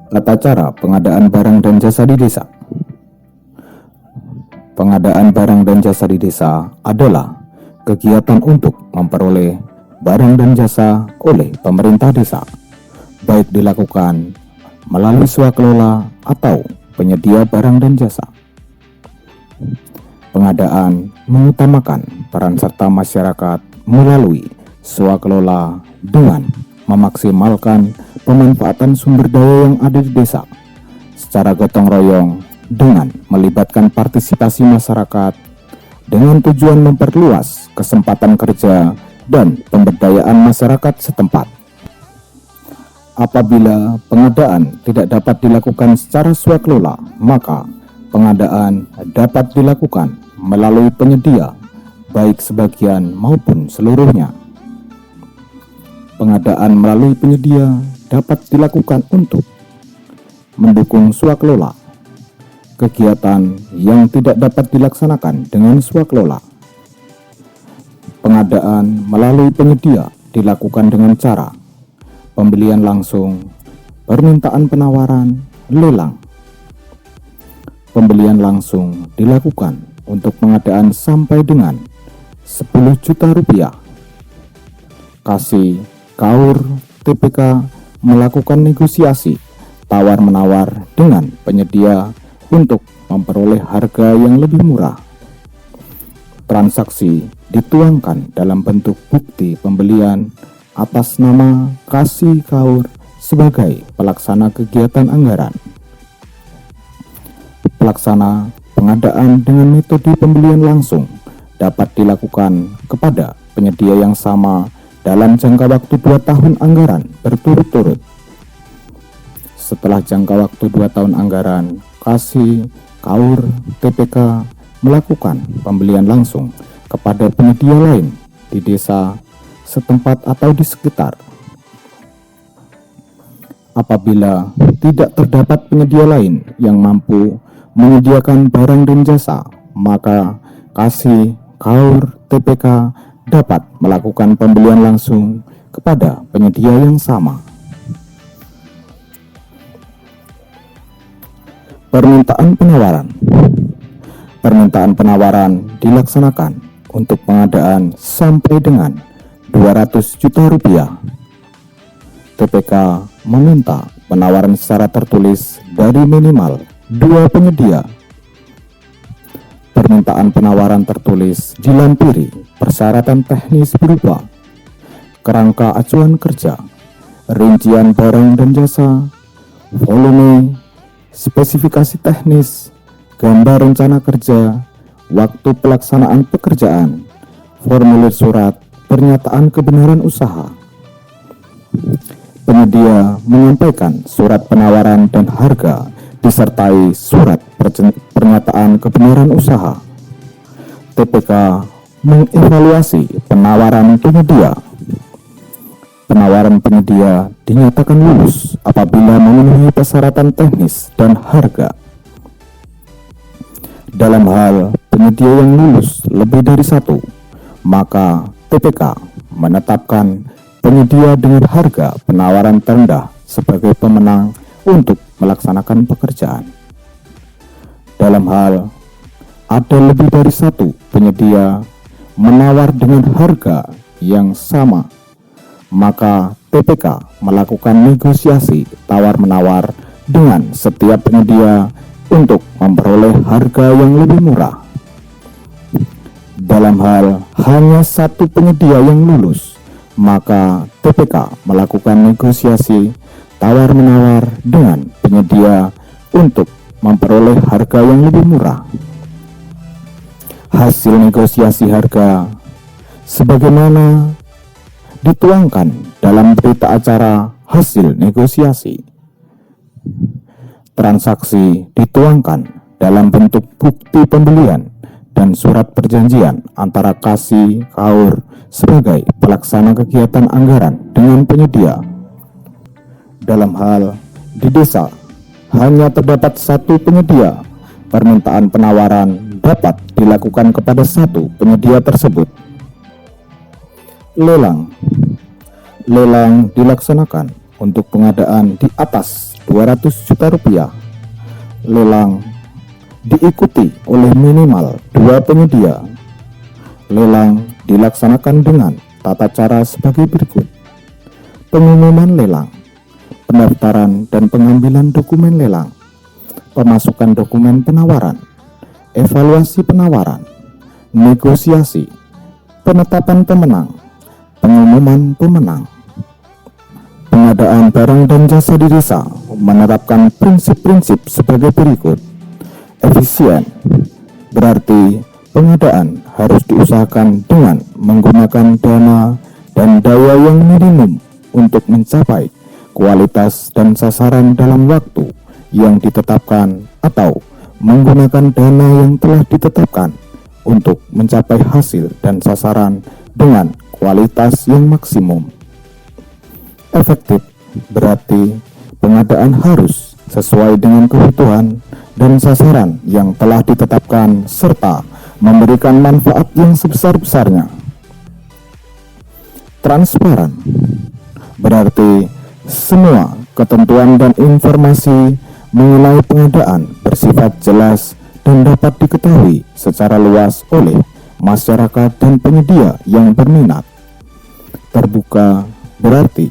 Tata cara pengadaan barang dan jasa di desa. Pengadaan barang dan jasa di desa adalah kegiatan untuk memperoleh barang dan jasa oleh pemerintah desa, baik dilakukan melalui swakelola atau penyedia barang dan jasa. Pengadaan mengutamakan peran serta masyarakat melalui swakelola dengan memaksimalkan pemanfaatan sumber daya yang ada di desa secara gotong royong dengan melibatkan partisipasi masyarakat dengan tujuan memperluas kesempatan kerja dan pemberdayaan masyarakat setempat. Apabila pengadaan tidak dapat dilakukan secara swakelola, maka pengadaan dapat dilakukan melalui penyedia, baik sebagian maupun seluruhnya. Pengadaan melalui penyedia dapat dilakukan untuk mendukung swakelola, kegiatan yang tidak dapat dilaksanakan dengan swakelola. Pengadaan melalui penyedia dilakukan dengan cara pembelian langsung, permintaan penawaran, lelang. Pembelian langsung dilakukan untuk pengadaan sampai dengan 10 juta rupiah. Kasih, KAUR, TPK melakukan negosiasi tawar-menawar dengan penyedia untuk memperoleh harga yang lebih murah. Transaksi dituangkan dalam bentuk bukti pembelian atas nama Kasih KAUR sebagai pelaksana kegiatan anggaran. Pelaksana pengadaan dengan metode pembelian langsung dapat dilakukan kepada penyedia yang sama dalam jangka waktu 2 tahun anggaran berturut-turut. Setelah jangka waktu 2 tahun anggaran, Kasih, KAUR, TPK melakukan pembelian langsung kepada penyedia lain di desa setempat atau di sekitar. Apabila tidak terdapat penyedia lain yang mampu menyediakan barang dan jasa, maka Kasih, KAUR, TPK dapat melakukan pembelian langsung kepada penyedia yang sama. Permintaan penawaran. Permintaan penawaran dilaksanakan untuk pengadaan sampai dengan 200 juta rupiah. TPK meminta penawaran secara tertulis dari minimal 2 penyedia. Permintaan penawaran tertulis dilampiri persyaratan teknis berupa kerangka acuan kerja, rincian barang dan jasa, volume, spesifikasi teknis, gambar rencana kerja, waktu pelaksanaan pekerjaan, formulir surat pernyataan kebenaran usaha. Penyedia menyampaikan surat penawaran dan harga disertai surat pernyataan kebenaran usaha. TPK mengevaluasi penawaran penyedia. Penawaran penyedia dinyatakan lulus apabila memenuhi persyaratan teknis dan harga. Dalam hal penyedia yang lulus lebih dari 1, maka TPK menetapkan penyedia dengan harga penawaran terendah sebagai pemenang untuk melaksanakan pekerjaan. Dalam hal ada lebih dari 1 penyedia menawar dengan harga yang sama, maka TPK melakukan negosiasi tawar-menawar dengan setiap penyedia untuk memperoleh harga yang lebih murah. Dalam hal hanya 1 penyedia yang lulus, maka TPK melakukan negosiasi tawar-menawar dengan penyedia untuk memperoleh harga yang lebih murah. Hasil negosiasi harga sebagaimana dituangkan dalam berita acara hasil negosiasi. Transaksi dituangkan dalam bentuk bukti pembelian dan surat perjanjian antara Kasih, KAUR sebagai pelaksana kegiatan anggaran dengan penyedia. Dalam hal di desa hanya terdapat 1 penyedia, permintaan penawaran dapat dilakukan kepada 1 penyedia tersebut. Lelang. Lelang dilaksanakan untuk pengadaan di atas 200 juta rupiah. Lelang diikuti oleh minimal 2 penyedia. Lelang dilaksanakan dengan tata cara sebagai berikut: pengumuman lelang, pendaftaran dan pengambilan dokumen lelang, pemasukan dokumen penawaran, evaluasi penawaran, negosiasi, penetapan pemenang, pengumuman pemenang. Pengadaan barang dan jasa di desa menerapkan prinsip-prinsip sebagai berikut. Efisien, berarti pengadaan harus diusahakan dengan menggunakan dana dan daya yang minimum untuk mencapai kualitas dan sasaran dalam waktu yang ditetapkan, atau menggunakan dana yang telah ditetapkan untuk mencapai hasil dan sasaran dengan kualitas yang maksimum. Efektif, berarti pengadaan harus sesuai dengan kebutuhan dan sasaran yang telah ditetapkan serta memberikan manfaat yang sebesar-besarnya. Transparan, berarti semua ketentuan dan informasi mengenai pengadaan bersifat jelas dan dapat diketahui secara luas oleh masyarakat dan penyedia yang berminat. Terbuka, berarti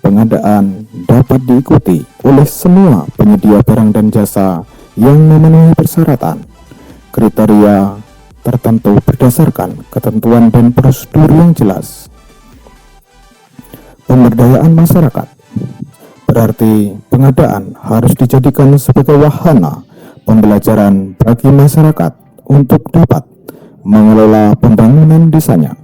pengadaan dapat diikuti oleh semua penyedia barang dan jasa yang memenuhi persyaratan, kriteria tertentu berdasarkan ketentuan dan prosedur yang jelas. Pemberdayaan masyarakat, berarti pengadaan harus dijadikan sebagai wahana pembelajaran bagi masyarakat untuk dapat mengelola pembangunan desanya.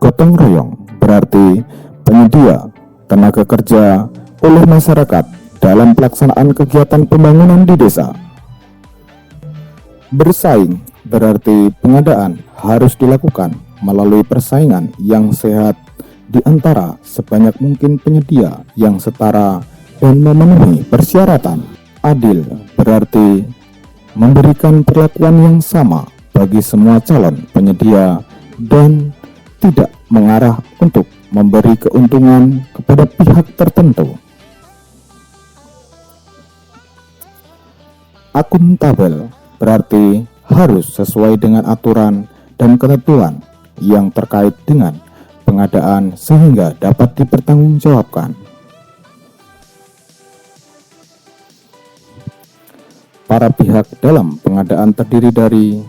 Gotong royong, berarti penyedia tenaga kerja oleh masyarakat dalam pelaksanaan kegiatan pembangunan di desa. Bersaing, berarti pengadaan harus dilakukan melalui persaingan yang sehat di antara sebanyak mungkin penyedia yang setara dan memenuhi persyaratan. Adil, berarti memberikan perlakuan yang sama bagi semua calon penyedia dan tidak mengarah untuk memberi keuntungan kepada pihak tertentu. Akuntabel, berarti harus sesuai dengan aturan dan ketentuan yang terkait dengan pengadaan sehingga dapat dipertanggungjawabkan. Para pihak dalam pengadaan terdiri dari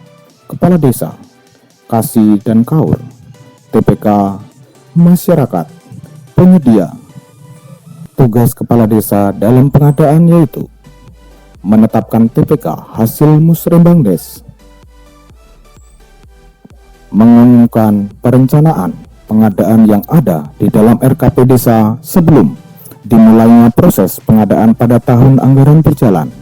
kepala desa, kasih dan kaur, TPK, masyarakat, penyedia. Tugas kepala desa dalam pengadaan yaitu menetapkan TPK hasil musrembang des, mengumumkan perencanaan pengadaan yang ada di dalam RKP desa sebelum dimulainya proses pengadaan pada tahun anggaran berjalan,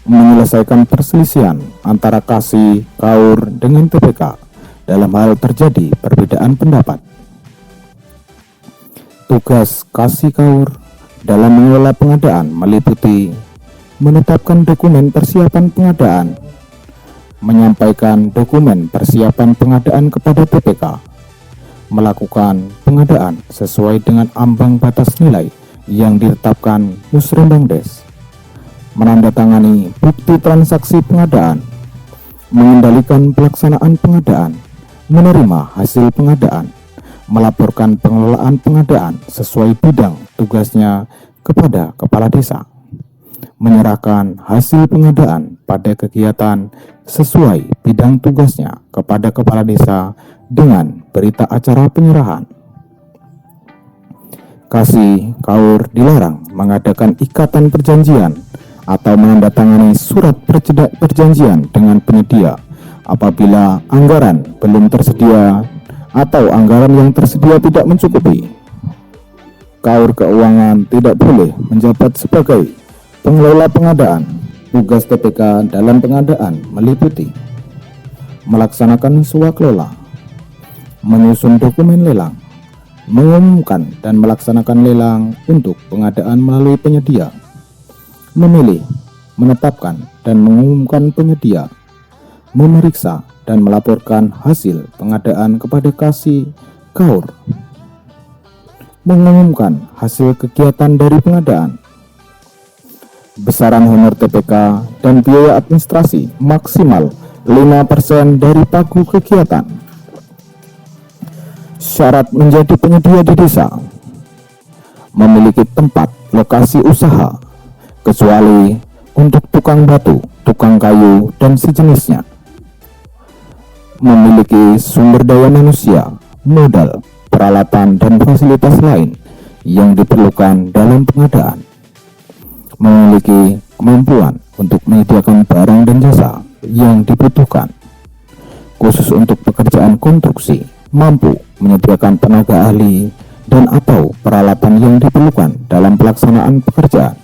menyelesaikan perselisihan antara kasih, kaur dengan TPK dalam hal terjadi perbedaan pendapat. Tugas kasih kaur dalam mengelola pengadaan meliputi menetapkan dokumen persiapan pengadaan, menyampaikan dokumen persiapan pengadaan kepada TPK, melakukan pengadaan sesuai dengan ambang batas nilai yang ditetapkan musrembang des, menandatangani bukti transaksi pengadaan, mengendalikan pelaksanaan pengadaan, menerima hasil pengadaan, melaporkan pengelolaan pengadaan sesuai bidang tugasnya kepada kepala desa, menyerahkan hasil pengadaan pada kegiatan sesuai bidang tugasnya kepada kepala desa dengan berita acara penyerahan. Kasih kaur dilarang mengadakan ikatan perjanjian atau menandatangani surat perjanjian dengan penyedia apabila anggaran belum tersedia atau anggaran yang tersedia tidak mencukupi. Kaur keuangan tidak boleh menjabat sebagai pengelola pengadaan. Tugas TPK dalam pengadaan meliputi melaksanakan swaklola, menyusun dokumen lelang, mengumumkan dan melaksanakan lelang untuk pengadaan melalui penyedia, memilih, menetapkan dan mengumumkan penyedia, memeriksa dan melaporkan hasil pengadaan kepada kasih kaur. mengumumkan hasil kegiatan dari pengadaan. Besaran honor TPK dan biaya administrasi maksimal 5% dari pagu kegiatan. Syarat menjadi penyedia di desa: memiliki tempat lokasi usaha, kecuali untuk tukang batu, tukang kayu, dan sejenisnya. Memiliki sumber daya manusia, modal, peralatan, dan fasilitas lain yang diperlukan dalam pengadaan. Memiliki kemampuan untuk menyediakan barang dan jasa yang dibutuhkan. Khusus untuk pekerjaan konstruksi, mampu menyediakan tenaga ahli dan atau peralatan yang diperlukan dalam pelaksanaan pekerjaan.